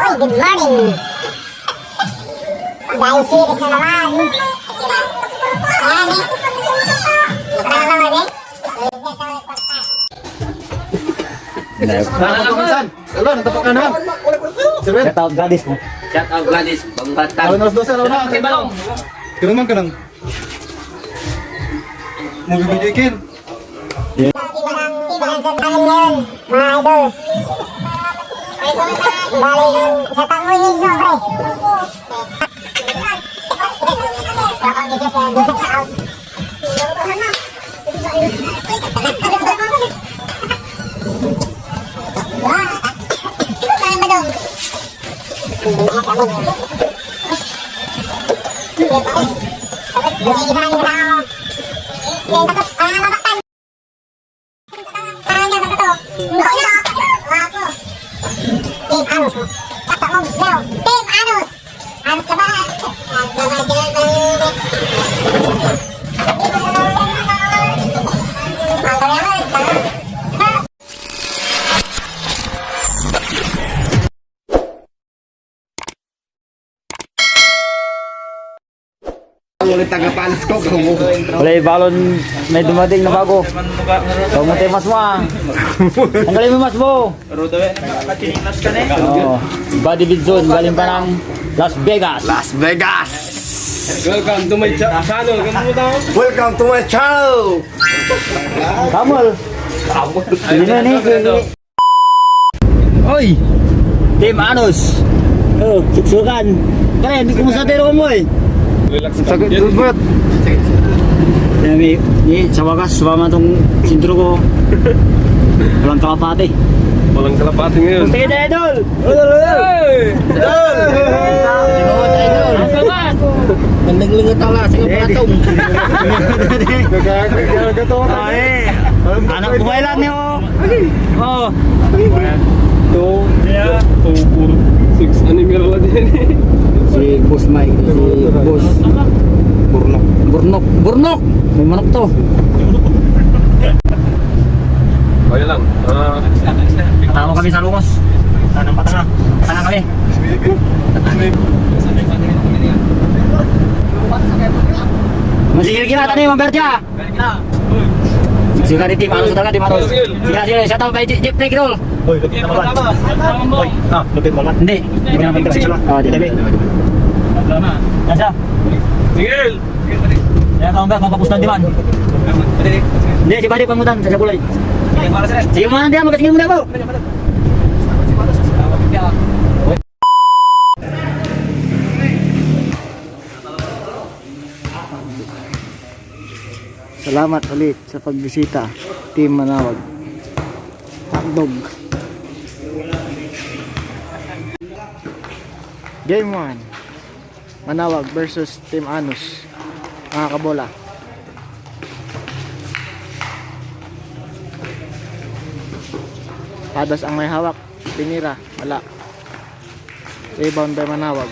Uy, good morning. Dahil series na naman. Ayan eh. Nakarang naman eh. Wala, natapak na naman. Shout out Gladys mo. Shout out Gladys, Bangbatan. Alas 12 na na. Okay, balong. Kinaman ka nang. Mag-video Sibahan sa tangan ngayon, mga idol. Bali, sa tangon yun, pre. Baka dito sa dito sa out. ulit taga-palis ko. Wala balon may dumating na bago. So mo mas mo ah. Ang galing mo mas mo. Oh, Body Beat Zone galing pa ng Las Vegas. Las Vegas. Welcome to my channel. Welcome to my channel. Kamol. Hindi na ni. Oy. Team Anos. Oh, suksukan. Kaya hindi ko masatero mo eh. Sakit buat. Ni sa wakas sumama tong sintro ko. Walang kalapate. Walang kalapati ngayon. Sige na idol. Naglingot ala sa patong. Ay, anak buhay lang niyo. Oh. 6 animal lang din. Si Boss Mike, si Boss Burnok. May manok to. Kaya lang. Tama kami sa lumos. Patanga kami. Masigil kita tadi memberja. Sige di tim Anos sudah di Maros. Sige saya tahu baik Jeep naik dulu. Lebih malam. Hindi. Oh, di TV. Nasa? Tingil! Saya tahu enggak mau kapus nanti man. Hindi si Badi pangutan sa bulay. Sige mo nanti magkasingin mo na po. Salamat ulit sa pagbisita, Team Manawag. Hotdog. Game 1. Manawag versus Team Anos. Mga kabola. Padas ang may hawak. Pinira. Wala. Rebound by Manawag.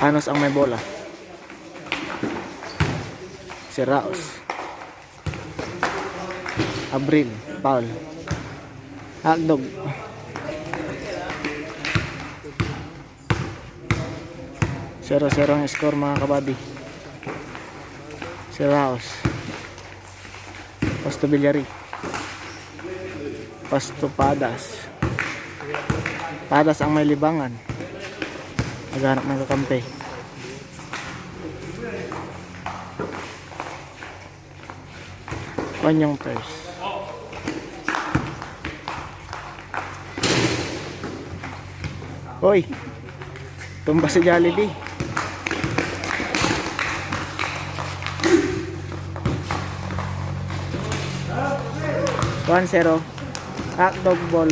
Anos ang may bola. Si Raos. Abril. Paul. Hotdog. Zero ang score mga kabady. Si Raos. Pasto Bilyari. Pasto Padas. Padas ang may libangan. Naghanap ng kakampi. Kanyang first. Hoy! Tumba si Jollibee. One zero. Hotdog ball.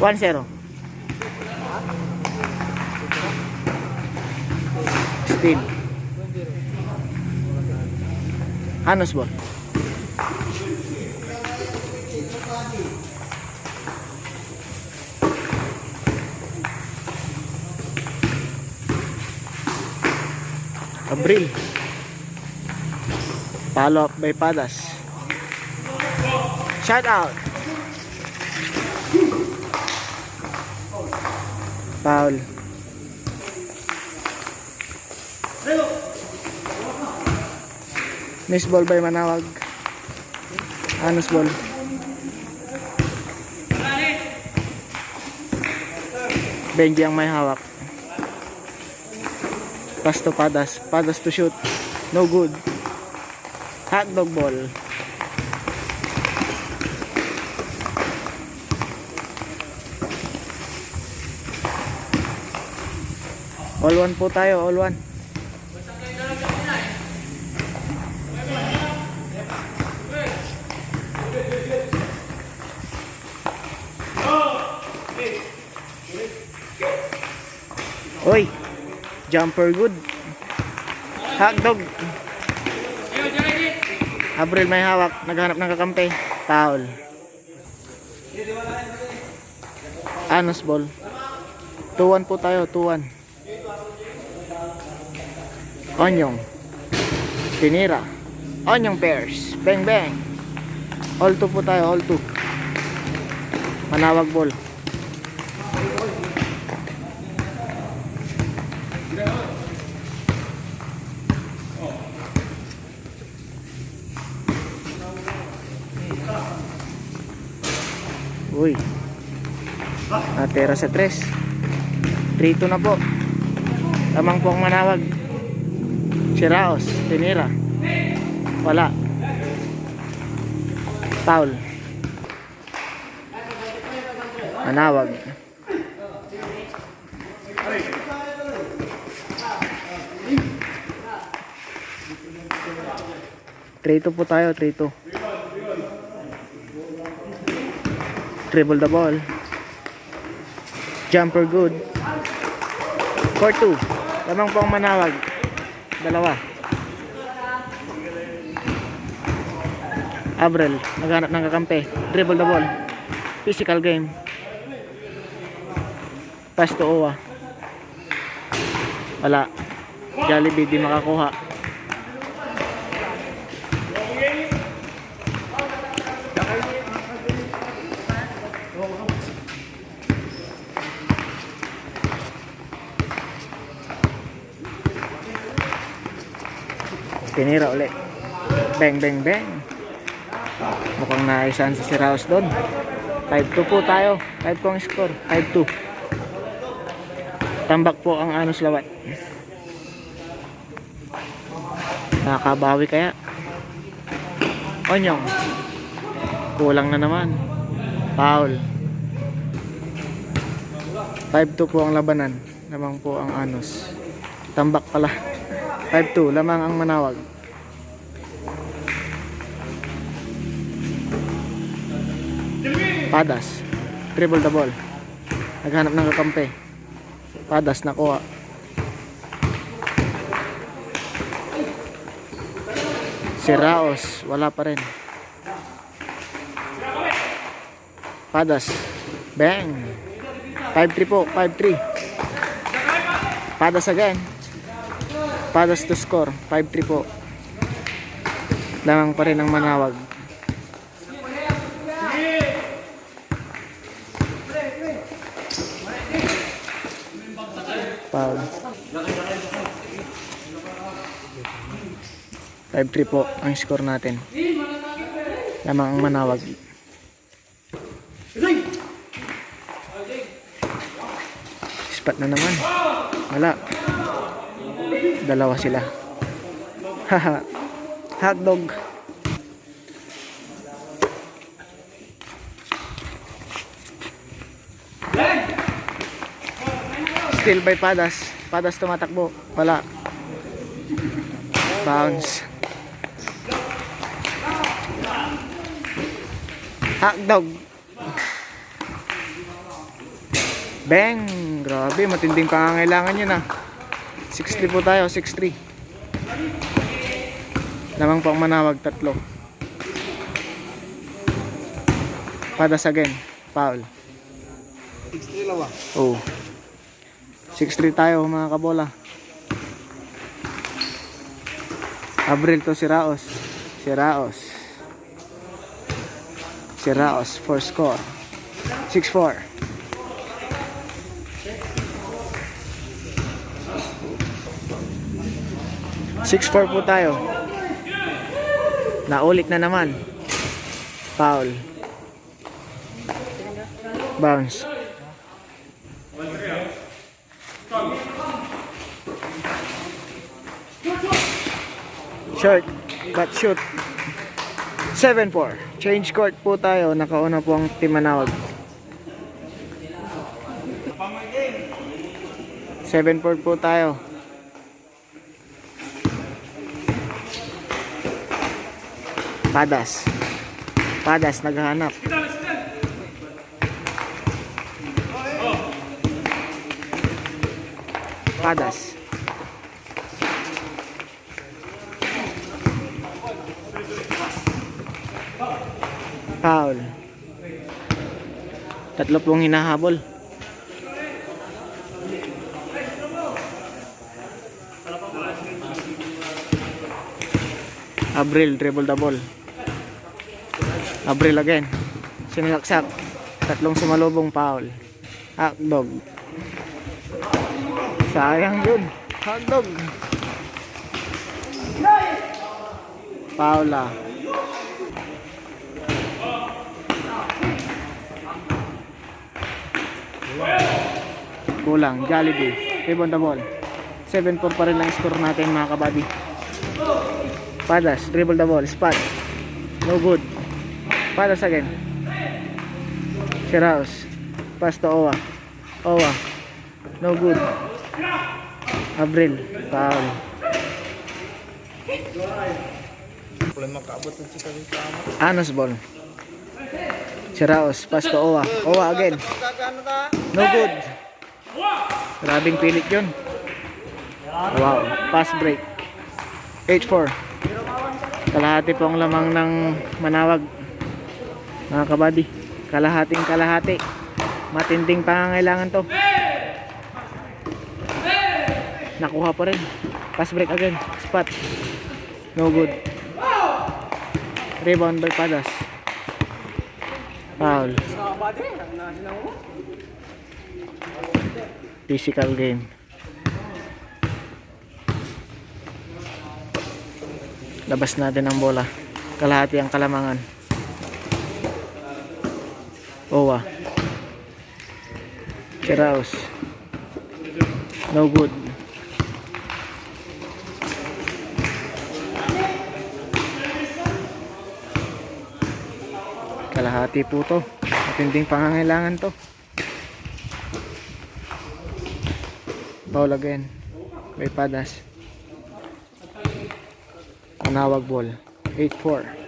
One zero. Still. Anos ball. Abril. Follow up by Padas. Shout out. Foul. Miss ball by Manawag. Anos ball. Benji ang may hawak. Pass to Padas. Padas to shoot. No good. Hotdog ball. All one po tayo, all one. Oy, jumper good. Hotdog. Abril may hawak, naghanap ng kakampi. Foul. Anos ball. 2-1 po tayo, 2-1. Onyong. Tinira. Onyong pairs. Bang bang. All 2 po tayo, all 2. Manawag ball. Uy. Natera sa 3. 3-2 na po. Lamang po ang Manawag. Si Raos, tinira. Wala. Foul. Manawag. Trito po tayo, 3-2. Dribble the ball. Jumper good. 4-2. Lamang po ang Manawag. Dalawa. Abril, naghanap ng kakampi. Dribble the ball. Physical game. Pass to Owa. Wala. Jollibee di makakuha. Tinira ulit. Bang bang bang. Mukhang naisahan si Raos doon. 5-2 po tayo. 5 po ang score. 5-2. Tambak po ang Anos Lawat. Nakakabawi kaya. Onyong. Kulang na naman. Foul. 5-2 po ang labanan. Lamang po ang Anos. Tambak pala. 5-2, lamang ang Manawag. Padas. Dribble the ball. Naghanap ng kakampi. Padas nakuha. Si Raos, wala pa rin. Padas. Bang. 5-3 po, 5-3. Padas again. Padas to score, 5-3 po. Lamang pa rin ang Manawag. Foul. 5-3 po ang score natin. Lamang ang Manawag. Spot na naman. Wala. Dalawa sila. Haha. Hotdog. Still by Padas. Padas tumatakbo. Wala. Bounce. Hotdog. Bang. Grabe, matinding pangangailangan yun ah. 6-3 po tayo, 6-3. Lamang po ang Manawag, 3. Padas again. Foul. 6-3 lang ba? Oh. 6-3 tayo mga kabola. Abril to si Raos. Si Raos. Si Raos for score. 6-4. Six-4 po tayo. Naulit na naman. Foul. Bounce. Short, but shoot. 7-4. Change court po tayo. Nakauna po ang Team Manawag. 7-4 po tayo. Padas. Padas naghahanap. Padas. Foul. Tatlo pong hinahabol. Abril dribble the ball. Abril again. Sinilaksak. Tatlong sumalubong, foul. Hotdog. Sayang yun. Hotdog. Paula. Kulang. Jollibee. Rebound the ball. 7-4 pa rin ang score natin mga kabady. Padas. Dribble the ball. Spot. No good. Padas again. Si Raos. Pass to Owa. Owa. No good. Abril. Foul. Anos ball. Si Raos. Pass to Owa. Owa again. No good. Grabing pilit yun. Wow. Pass break. 8-4. Kalahati po ang lamang ng Manawag. Mga kabady, kalahating kalahati. Matinding pangangailangan to. Nakuha pa rin. Pass break again. Spot. No good. Rebound by Padas. Foul. Physical game. Labas natin ang bola. Kalahati ang kalamangan. Owa. Kiraos. No good. Kalahati po to. Matinding pangangailangan to. Foul again. By Padas. Manawag ball. 8-4.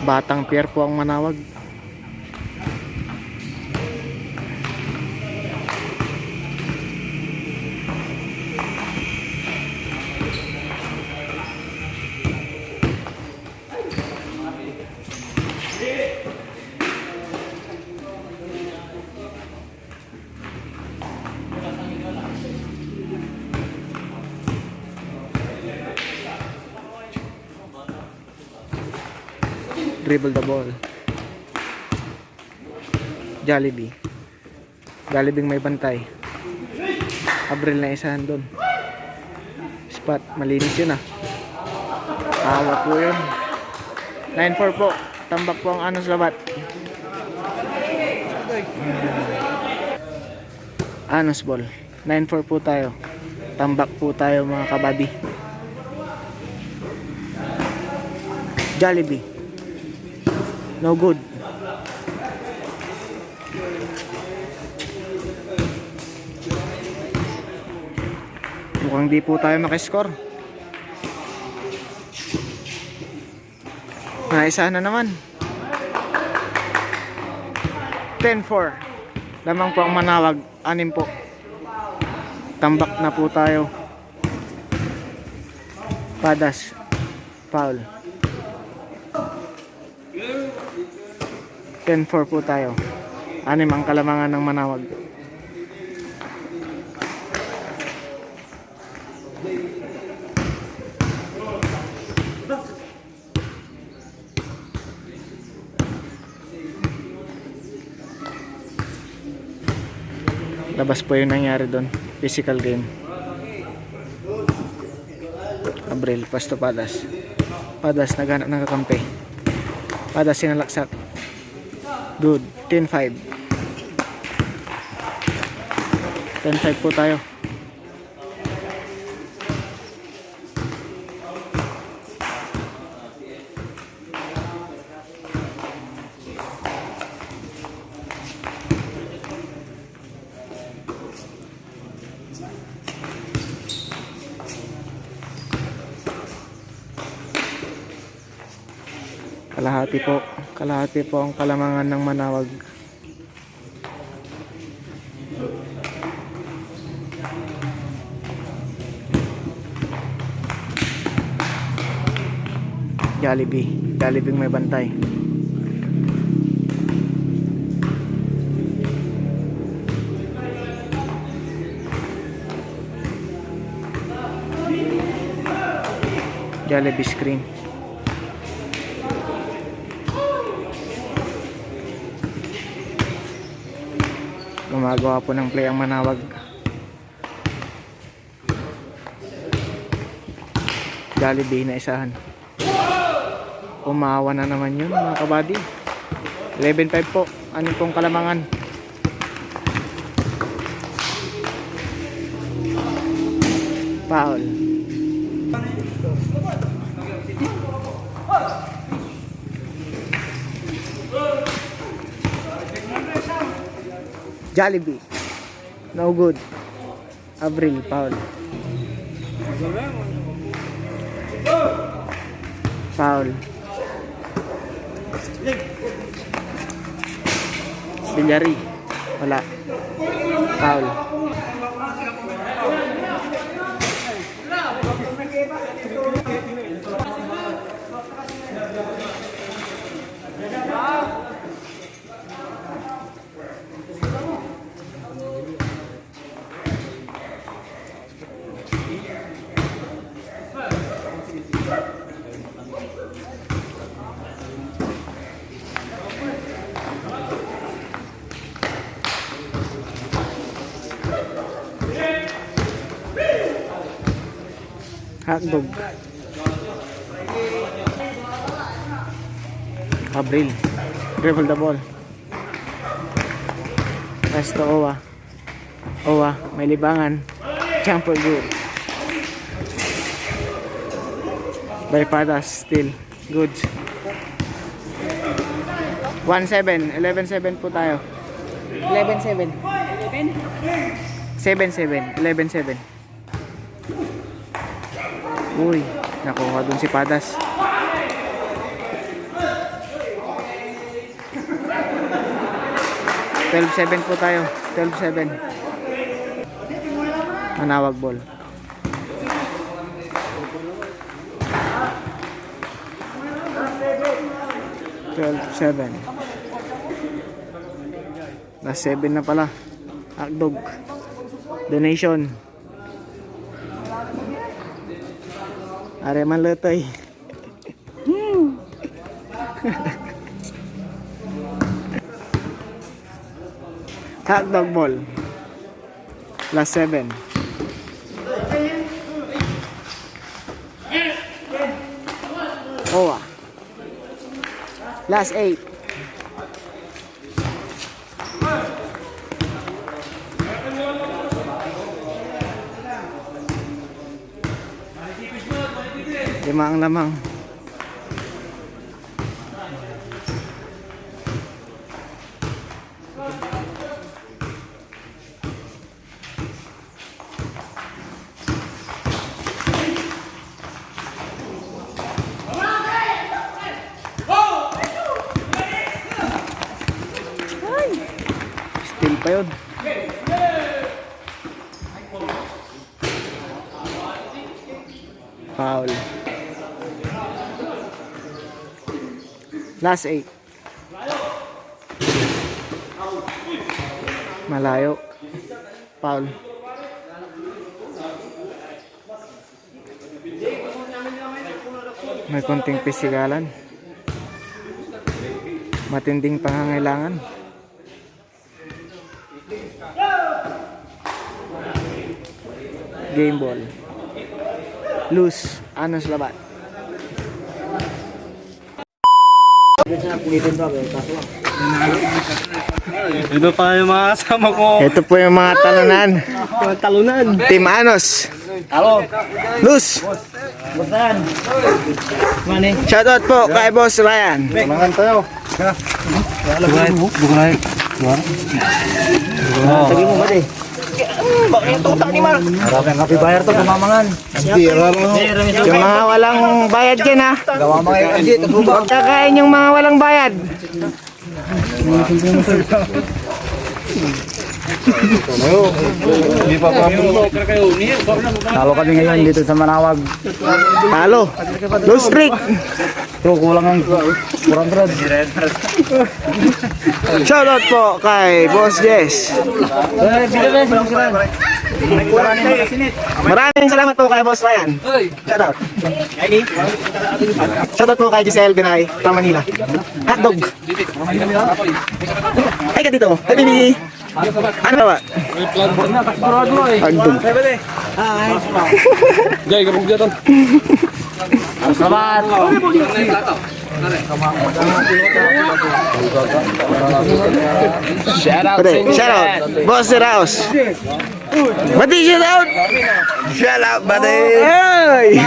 Batang Pier po ang Manawag. Dribble the ball. Jollibee. Jollibee may bantay. Abril na isahan doon. Spot. Malinis yun ah. Awa po yun. 9-4 po. Tambak po ang Anos Labat. Anos ball. 9-4 po tayo. Tambak po tayo mga kabady. Jollibee. No good. Mukhang di po tayo makiscore. Naisa na naman. 10-4. Lamang po ang Manawag. 6 po. Tambak na po tayo. Padas. Foul. 10-4 po tayo. Anim ang kalamangan ng Manawag. Labas po yung nangyari doon. Physical game. Abril, Pasto Padas. Padas naghanap ng kakampi. Padas sinalaksak. Good. 10-5. 10-5 po tayo. Kalahati po ang kalamangan ng Manawag. Jollibee may bantay. Jollibee screen. Gumagawa po ng play ang Manawag. Jollibee na isahan. Umawa na naman yun mga kabady. 11-5 po. Ano pong kalamangan? Foul. Jollibee. No good. Abril, foul. Foul. Bilyari. Wala. Foul. Hotdog. Abril. Dribble the ball. Pass to Owa. Owa, may libangan. Jumper good. By Padas, still. Good. 1-7. 11-7 po tayo. 11-7. 7-7. 11-7. Uy, nakuha dun si Padas. $12-7 po tayo. 12-7. Manawag ball. $12-7. Last 7 na pala. Hotdog. Donation. Areman Letoy. Hotdog ball. Last 7. Owa. Last 8. Lima ang lamang. Still pa yun. Foul. Last 8. Malayo. Foul. May konting pisikalan. Matinding pangangailangan. Game ball. Loose. Anos labat. Ito pa yung mga kasama ko. Ito po yung mga talunan. Talunan. Team Anos. Halo. Loose. Busan. Mani. Shoutout po kay Boss Ryan. Mangan tayo. Sabi mo ba, Marami ang kapi bayar to, kumamangan. Tira lang. Yung mga walang bayad dyan ha. Gawa mga yung agit. Huwag kakain yung mga walang bayad. Hindi pa Talo kami ngayon dito sa Manawag. Talo. Loose streak. Ito, kulang ang 400. Shoutout po kay Boss Jess. Maraming salamat po kay Boss Ryan. Shoutout. Shoutout po kay Giselle Binay from Manila. Hotdog. Ay ka dito. Hey baby. Ano ba? Hotdog. Jay, kapag dyan. Salamat. Shoutout. Boss Raos. Bati shoutout. Shut up, buddy. Hey.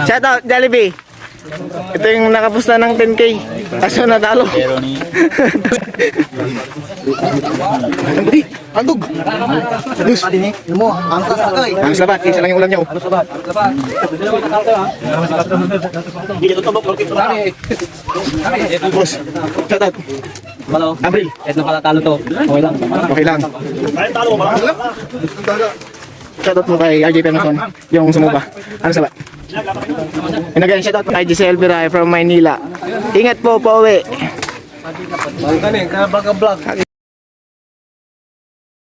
Shoutout Jollibee. Ito yung nakapusta ng 10K. Kaso natalo. Andog. Loose. Ang sabat. Isa lang yung ulam niya. Boss. Shoutout. Malo. Abril. Ito pala talo to. Okay lang. Okay lang. Shoutout mo kay RJ Pernason. Yung sumuba. Ano sabat? And again, shoutout kay Giselle Biray from Maynila. Ingat po, pauwi. Bangka nih, kaya baka vlog.